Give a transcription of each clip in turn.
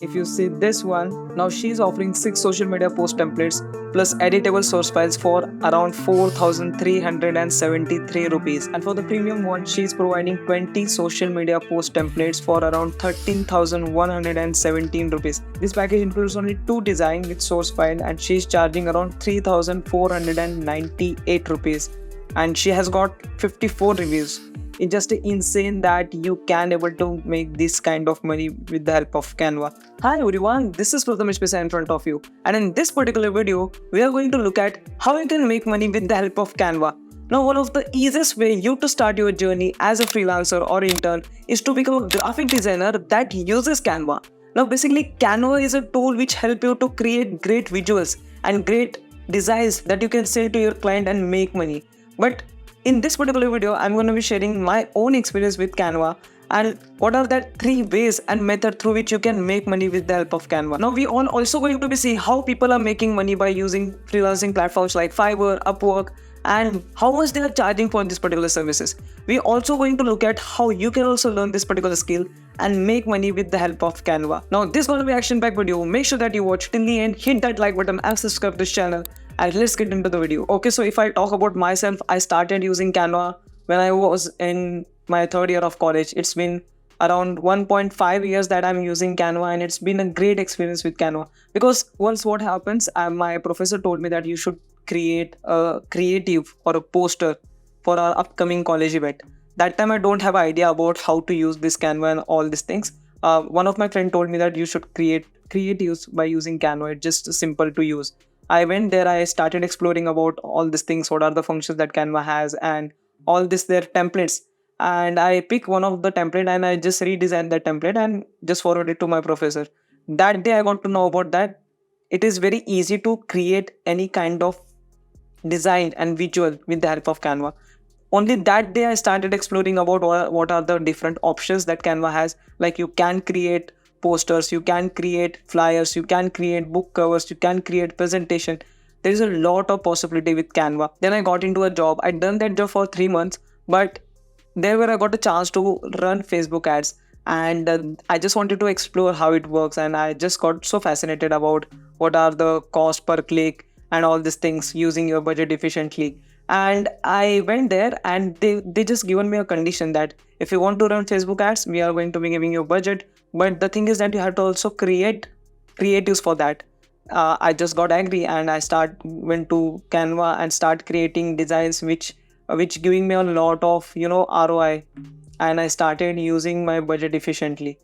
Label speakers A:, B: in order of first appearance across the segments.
A: If you see this one, now she's offering 6 social media post templates plus editable source files for around 4,373 rupees. And for the premium one, she's providing 20 social media post templates for around 13,117 rupees. This package includes only 2 designs with source file and she's charging around 3,498 rupees. And she has got 54 reviews. It's just insane that you can able to make this kind of money with the help of Canva. Hi everyone, this is Prathamesh Pisal in front of you, and in this particular video we are going to look at how you can make money with the help of Canva. Now, one of the easiest way you to start your journey as a freelancer or intern is to become a graphic designer that uses Canva. Now basically Canva is a tool which help you to create great visuals and great designs that you can sell to your client and make money. But in this particular video, I'm going to be sharing my own experience with Canva and what are the 3 ways and method through which you can make money with the help of Canva. Now, we all also going to be see how people are making money by using freelancing platforms like Fiverr, Upwork, and how much they are charging for these particular services. We also going to look at how you can also learn this particular skill and make money with the help of Canva. Now, this is going to be action-packed video. Make sure that you watch till the end, hit that like button and subscribe to this channel. And let's get into the video. Okay, so if I talk about myself, I started using Canva when I was in my 3rd year of college. It's been around 1.5 years that I'm using Canva, and it's been a great experience with Canva. Because once what happens, my professor told me that you should create a creative or a poster for our upcoming college event. That time I don't have idea about how to use this Canva and all these things. One of my friend told me that you should create creatives by using Canva. It's just simple to use. I went there, I started exploring about all these things, what are the functions that Canva has and all this their templates. And I pick one of the template and I just redesigned that template and just forward it to my professor. That day I got to know about that it is very easy to create any kind of design and visual with the help of Canva. Only that day I started exploring about what are the different options that Canva has. Like you can create posters, you can create flyers, you can create book covers, you can create presentation. There is a lot of possibility with Canva. Then I got into a job. I done that job for 3 months, but there where I got a chance to run Facebook ads, and I just wanted to explore how it works, and I just got so fascinated about what are the cost per click and all these things using your budget efficiently. And I went there and they just given me a condition that if you want to run Facebook ads, we are going to be giving you a budget, but the thing is that you have to also create creatives for that. I just got angry and I went to Canva and start creating designs which giving me a lot of ROI, and I started using my budget efficiently.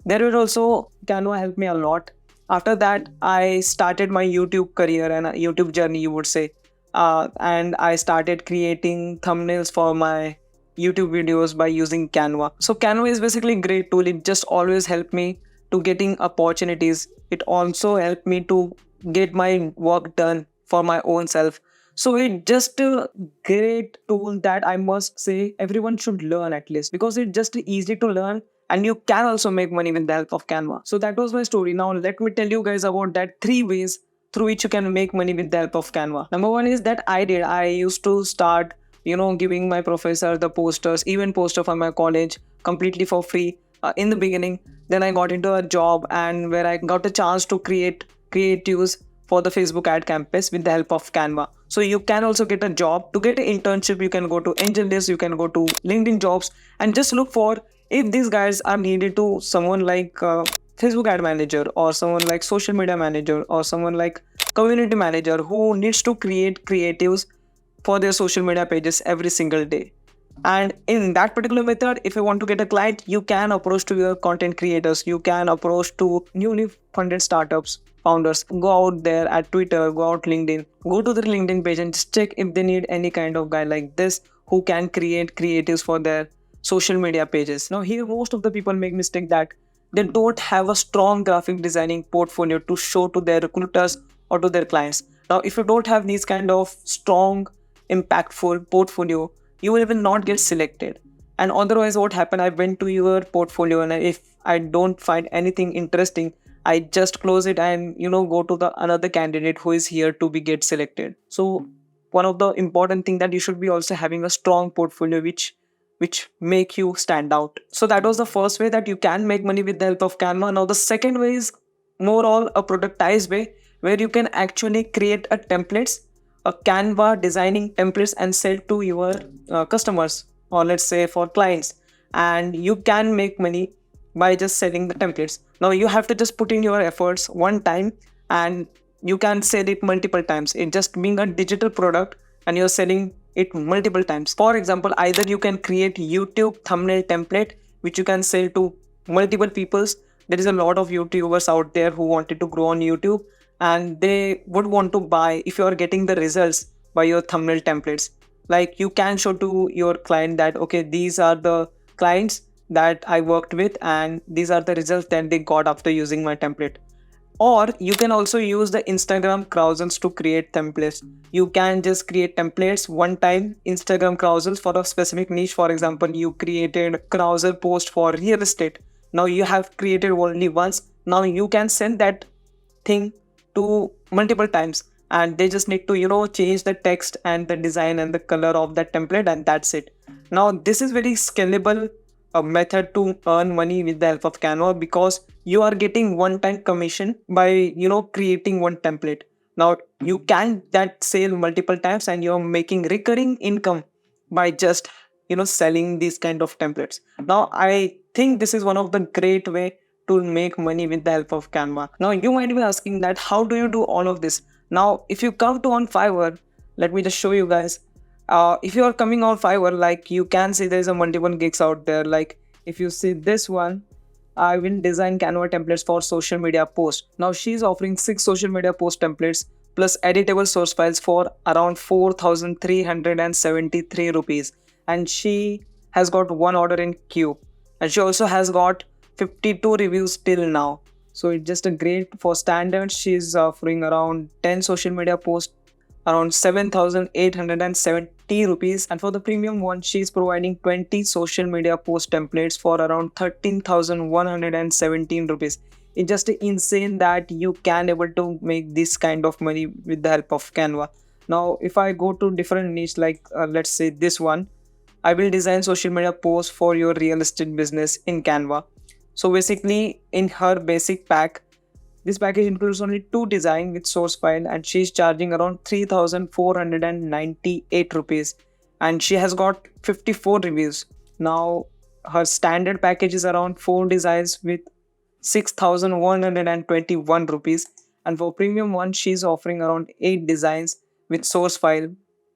A: There were also Canva helped me a lot. After that, I started my YouTube career and a YouTube journey, you would say, and I started creating thumbnails for my YouTube videos by using Canva. So Canva is basically a great tool. It just always helped me to getting opportunities. It also helped me to get my work done for my own self. So it's just a great tool that I must say everyone should learn at least, because it's just easy to learn and you can also make money with the help of Canva. So that was my story. Now let me tell you guys about that 3 ways through which you can make money with the help of Canva. Number one is that I used to start, giving my professor the posters, even poster for my college completely for free in the beginning. Then I got into a job and where I got a chance to create creatives for the Facebook ad campus with the help of Canva. So you can also get a job. To get an internship, you can go to AngelList, you can go to LinkedIn Jobs and just look for if these guys are needed to someone like Facebook ad manager or someone like social media manager or someone like community manager who needs to create creatives for their social media pages every single day. And in that particular method, if you want to get a client, you can approach to your content creators, you can approach to newly funded startups founders. Go out there at Twitter, go out LinkedIn, go to their LinkedIn page and just check if they need any kind of guy like this who can create creatives for their social media pages. Now here most of the people make mistake that they don't have a strong graphic designing portfolio to show to their recruiters or to their clients. Now if you don't have these kind of strong impactful portfolio, you will even not get selected. And otherwise what happened, I went to your portfolio and if I don't find anything interesting, I just close it and go to the another candidate who is here to be get selected. So one of the important thing that you should be also having a strong portfolio which make you stand out. So that was the first way that you can make money with the help of Canva. Now the second way is more all a productized way where you can actually create a templates, a Canva designing templates and sell to your customers, or let's say for clients, and you can make money by just selling the templates. Now you have to just put in your efforts one time, and you can sell it multiple times. It just being a digital product and you're selling it multiple times. For example, either you can create YouTube thumbnail template which you can sell to multiple peoples. There is a lot of YouTubers out there who wanted to grow on YouTube, and they would want to buy if you are getting the results by your thumbnail templates. Like you can show to your client that okay, these are the clients that I worked with and these are the results that they got after using my template. Or you can also use the Instagram carousels to create templates. You can just create templates one time, Instagram carousels for a specific niche. For example, you created carousel post for real estate. Now you have created only once. Now you can send that thing to multiple times, and they just need to change the text and the design and the color of that template, and that's it. Now this is very scalable method to earn money with the help of Canva, because you are getting one time commission by creating one template. Now you can that sell multiple times and you're making recurring income by just selling these kind of templates. Now I think this is one of the great way to make money with the help of Canva. Now you might be asking that how do you do all of this? Now if you come to on Fiverr, let me just show you guys. If you are coming on Fiverr, like you can see there's a multiple gigs out there. Like if you see this one, I will design Canva templates for social media posts. Now she's offering 6 social media post templates plus editable source files for around 4,373 rupees. And she has got one order in queue. And she also has got 52 reviews till now. So it's just a great. For standard, she's offering around 10 social media posts, around 7,870 rupees, and for the premium one she's providing 20 social media post templates for around 13,117 rupees. It's just insane that you can able to make this kind of money with the help of Canva. Now if I go to different niche, like let's say this one, I will design social media posts for your real estate business in Canva. So basically in her basic pack, this package includes only 2 designs with source file, and she's charging around 3,498 rupees, and she has got 54 reviews. Now her standard package is around 4 designs with 6,121 rupees, and for premium one she's offering around 8 designs with source file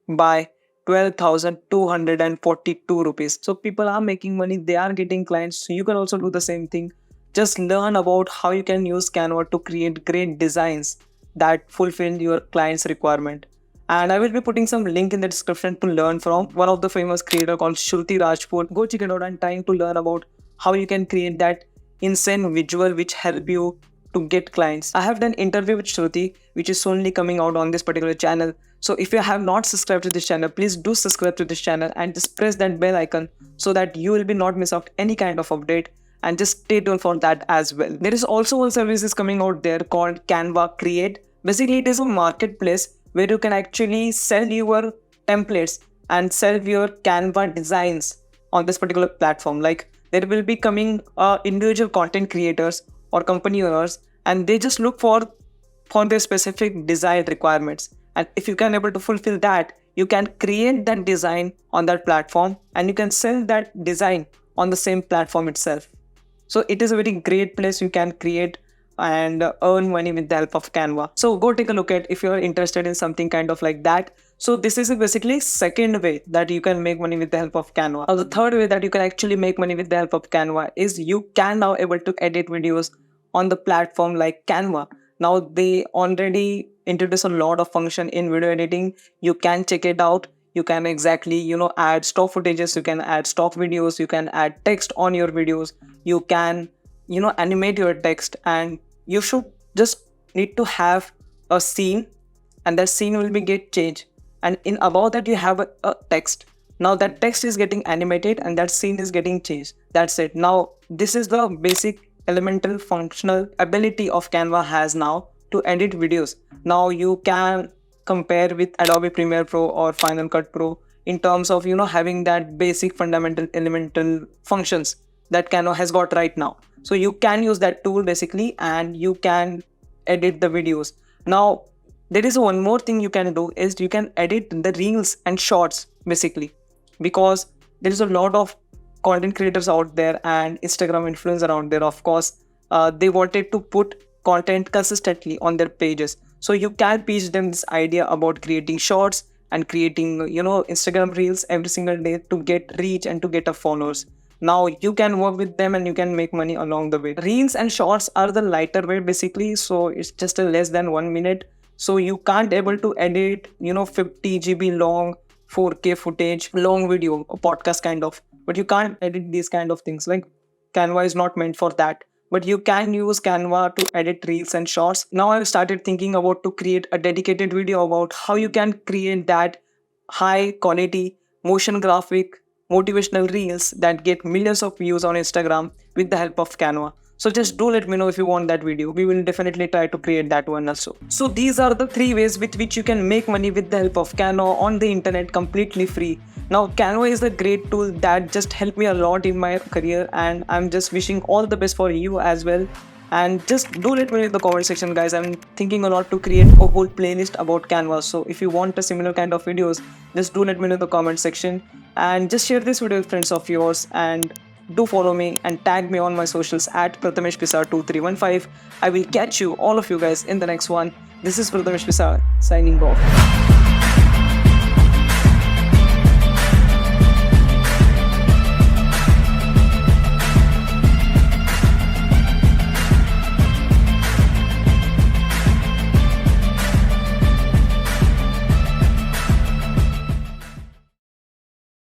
A: by 12,242 rupees. So people are making money, they are getting clients, so you can also do the same thing. Just learn about how you can use Canva to create great designs that fulfill your client's requirement. And I will be putting some link in the description to learn from one of the famous creator called Shruti Rajput. Go check it out and trying to learn about how you can create that insane visual which help you to get clients. I have done interview with Shruti, which is only coming out on this particular channel. So if you have not subscribed to this channel, please do subscribe to this channel and just press that bell icon so that you will be not miss out any kind of update. And just stay tuned for that as well. There is also one service is coming out there called Canva Create. Basically, it is a marketplace where you can actually sell your templates and sell your Canva designs on this particular platform. Like there will be coming individual content creators or company owners, and they just look for their specific design requirements. And if you can able to fulfill that, you can create that design on that platform and you can sell that design on the same platform itself. So it is a very great place you can create and earn money with the help of Canva. So go take a look at if you're interested in something kind of like that. So this is basically second way that you can make money with the help of Canva. Now the third way that you can actually make money with the help of Canva is you can now able to edit videos on the platform like Canva. Now they already introduce a lot of function in video editing. You can check it out. You can exactly add stock footages, you can add stock videos, you can add text on your videos, you can animate your text, and you should just need to have a scene, and that scene will be get changed, and in above that you have a text. Now that text is getting animated and that scene is getting changed. That's it. Now this is the basic elemental functional ability of Canva has now to edit videos. Now you can compare with Adobe Premiere Pro or Final Cut Pro in terms of having that basic fundamental elemental functions that Canva has got right now. So you can use that tool basically, and you can edit the videos. Now there is one more thing you can do, is you can edit the reels and shorts basically, because there is a lot of content creators out there and Instagram influencers out there. Of course, they wanted to put content consistently on their pages, so you can pitch them this idea about creating shorts and creating, Instagram reels every single day to get reach and to get a followers. Now you can work with them and you can make money along the way. Reels and shorts are the lighter weight basically, so it's just a less than 1 minute. So you can't able to edit 50 GB long 4K footage long video, a podcast kind of, but you can't edit these kind of things. Like, Canva is not meant for that, but you can use Canva to edit reels and shorts. Now I've started thinking about to create a dedicated video about how you can create that high quality motion graphic motivational reels that get millions of views on Instagram with the help of Canva. So just do let me know if you want that video. We will definitely try to create that one also. So these are the 3 ways with which you can make money with the help of Canva on the internet completely free. Now Canva is a great tool that just helped me a lot in my career, and I'm just wishing all the best for you as well. And just do let me know in the comment section, guys. I'm thinking a lot to create a whole playlist about Canva. So if you want a similar kind of videos, just do let me know in the comment section, and just share this video with friends of yours, and do follow me and tag me on my socials at Prathamesh Pisal 2315. I will catch you, all of you guys, in the next one. This is Prathamesh Pisal signing off.